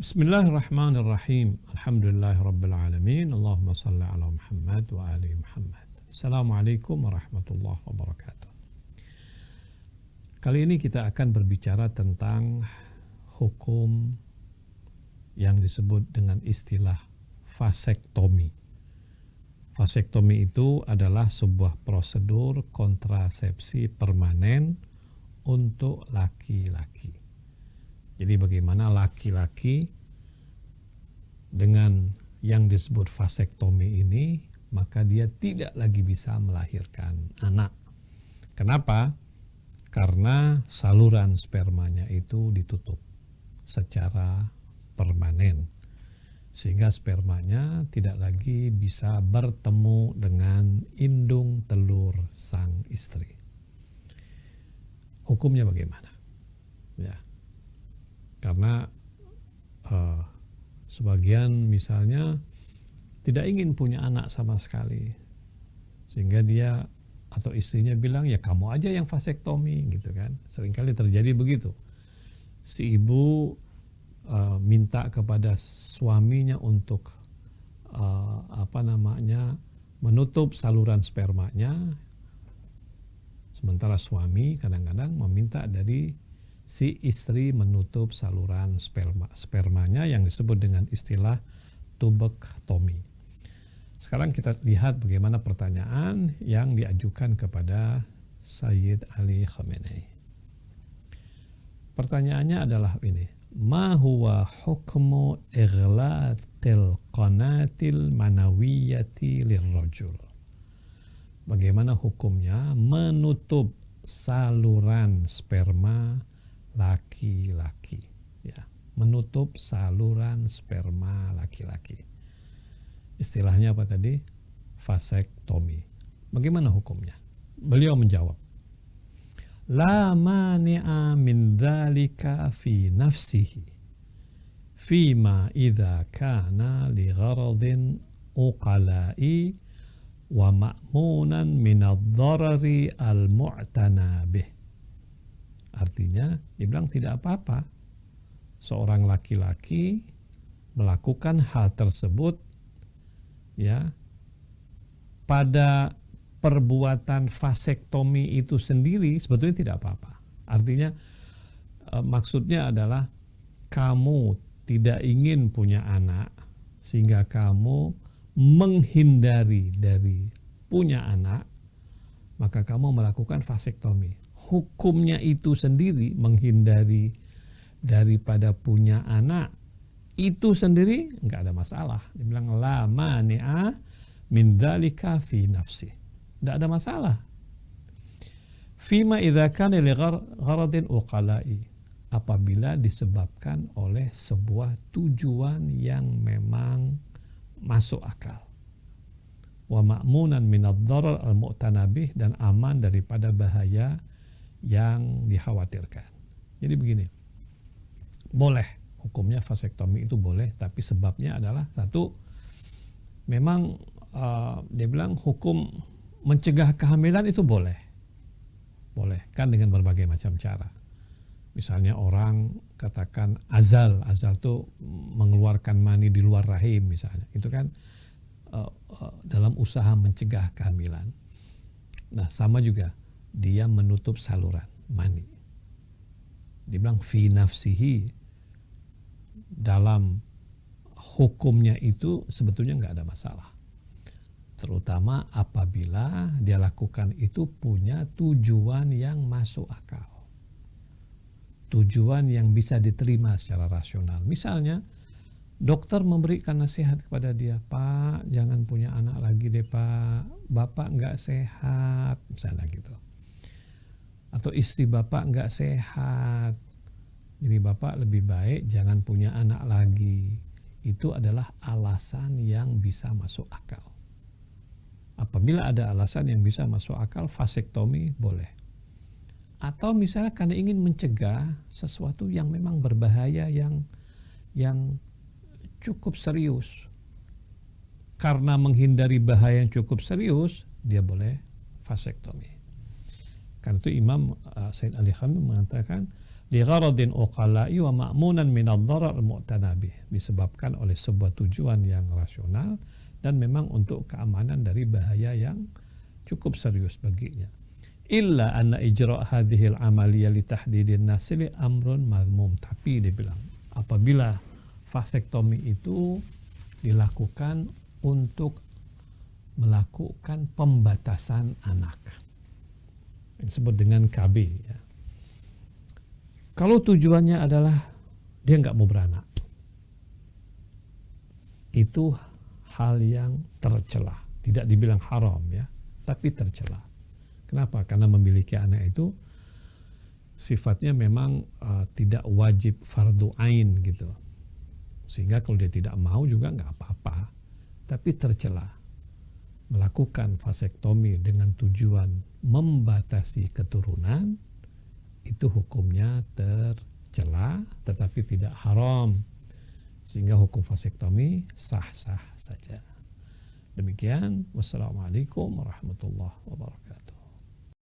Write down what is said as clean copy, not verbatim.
Bismillahirrahmanirrahim. Alhamdulillahirabbil alamin. Allahumma shalli ala Muhammad wa ali Muhammad. Assalamualaikum warahmatullahi wabarakatuh. Kali ini kita akan berbicara tentang hukum yang disebut dengan istilah vasektomi. Vasektomi itu adalah sebuah prosedur kontrasepsi permanen untuk laki-laki. Jadi bagaimana laki-laki dengan yang disebut vasektomi ini, maka dia tidak lagi bisa melahirkan anak. Kenapa? Karena saluran spermanya itu ditutup secara permanen. Sehingga spermanya tidak lagi bisa bertemu dengan indung telur sang istri. Hukumnya bagaimana? Ya. Karena sebagian misalnya tidak ingin punya anak sama sekali, sehingga dia atau istrinya bilang, ya kamu aja yang vasektomi gitu kan. Seringkali terjadi begitu. Si ibu minta kepada suaminya untuk menutup saluran spermanya, sementara suami kadang-kadang meminta dari si istri menutup saluran spermanya yang disebut dengan istilah tubektomi. Sekarang kita lihat bagaimana pertanyaan yang diajukan kepada Sayyid Ali Khamenei. Pertanyaannya adalah ini: Ma huwa hukmu ighlaqil qanatil manawiyati lirrajul? Bagaimana hukumnya menutup saluran sperma laki-laki, ya, menutup saluran sperma laki-laki. Istilahnya apa tadi? Vasektomi. Bagaimana hukumnya? Beliau menjawab, la mani'a min dzalika fi nafsihi fima idza kana li gharadin uqala'i wa ma'munan min ad-dharari al-mu'tana bih. Artinya, dia bilang tidak apa-apa seorang laki-laki melakukan hal tersebut, ya, pada perbuatan vasektomi itu sendiri sebetulnya tidak apa-apa. Artinya maksudnya adalah kamu tidak ingin punya anak sehingga kamu menghindari dari punya anak, maka kamu melakukan vasektomi. Hukumnya itu sendiri, menghindari daripada punya anak itu sendiri enggak ada masalah. Dia bilang la mani'a min dzalika fi nafsi. Enggak ada masalah. Fima idza kana li gharadin uqala'i, apabila disebabkan oleh sebuah tujuan yang memang masuk akal. Wa ma'munan min ad-dharar al-mu'tanabih, dan aman daripada bahaya yang dikhawatirkan. Jadi begini, boleh, hukumnya vasektomi itu boleh, tapi sebabnya adalah satu, memang dia bilang hukum mencegah kehamilan itu boleh kan dengan berbagai macam cara. Misalnya orang katakan azal itu mengeluarkan mani di luar rahim misalnya, itu kan dalam usaha mencegah kehamilan. Nah sama juga dia menutup saluran mani. Dibilang fi nafsihi, dalam hukumnya itu sebetulnya nggak ada masalah. Terutama apabila dia lakukan itu punya tujuan yang masuk akal. Tujuan yang bisa diterima secara rasional. Misalnya dokter memberikan nasihat kepada dia, Pak jangan punya anak lagi deh Pak, Bapak nggak sehat, misalnya gitu. Atau istri Bapak nggak sehat, jadi Bapak lebih baik jangan punya anak lagi. Itu adalah alasan yang bisa masuk akal. Apabila ada alasan yang bisa masuk akal, vasektomi boleh. Atau misalnya karena ingin mencegah sesuatu yang memang berbahaya, yang cukup serius. Karena menghindari bahaya yang cukup serius, dia boleh vasektomi. Karena itu Imam Sayyid Ali Khamenei mengatakan, li gharadin uqala'i wa ma'munan min ad-dharar al-mu'tanabih, disebabkan oleh sebuah tujuan yang rasional dan memang untuk keamanan dari bahaya yang cukup serius baginya. Illa anna ijra' hadhil amaliyah li tahdidin nasli amrun madhmum, tapi dia bilang apabila vasektomi itu dilakukan untuk melakukan pembatasan anak, yang disebut dengan KB ya. Kalau tujuannya adalah dia nggak mau beranak, itu hal yang tercela, tidak dibilang haram ya, tapi tercela. Kenapa? Karena memiliki anak itu sifatnya memang tidak wajib fardu ain gitu, sehingga kalau dia tidak mau juga nggak apa-apa, tapi tercela. Melakukan vasektomi dengan tujuan membatasi keturunan itu hukumnya tercela, tetapi tidak haram, sehingga hukum vasektomi sah-sah saja. Demikian, wassalamualaikum warahmatullahi wabarakatuh.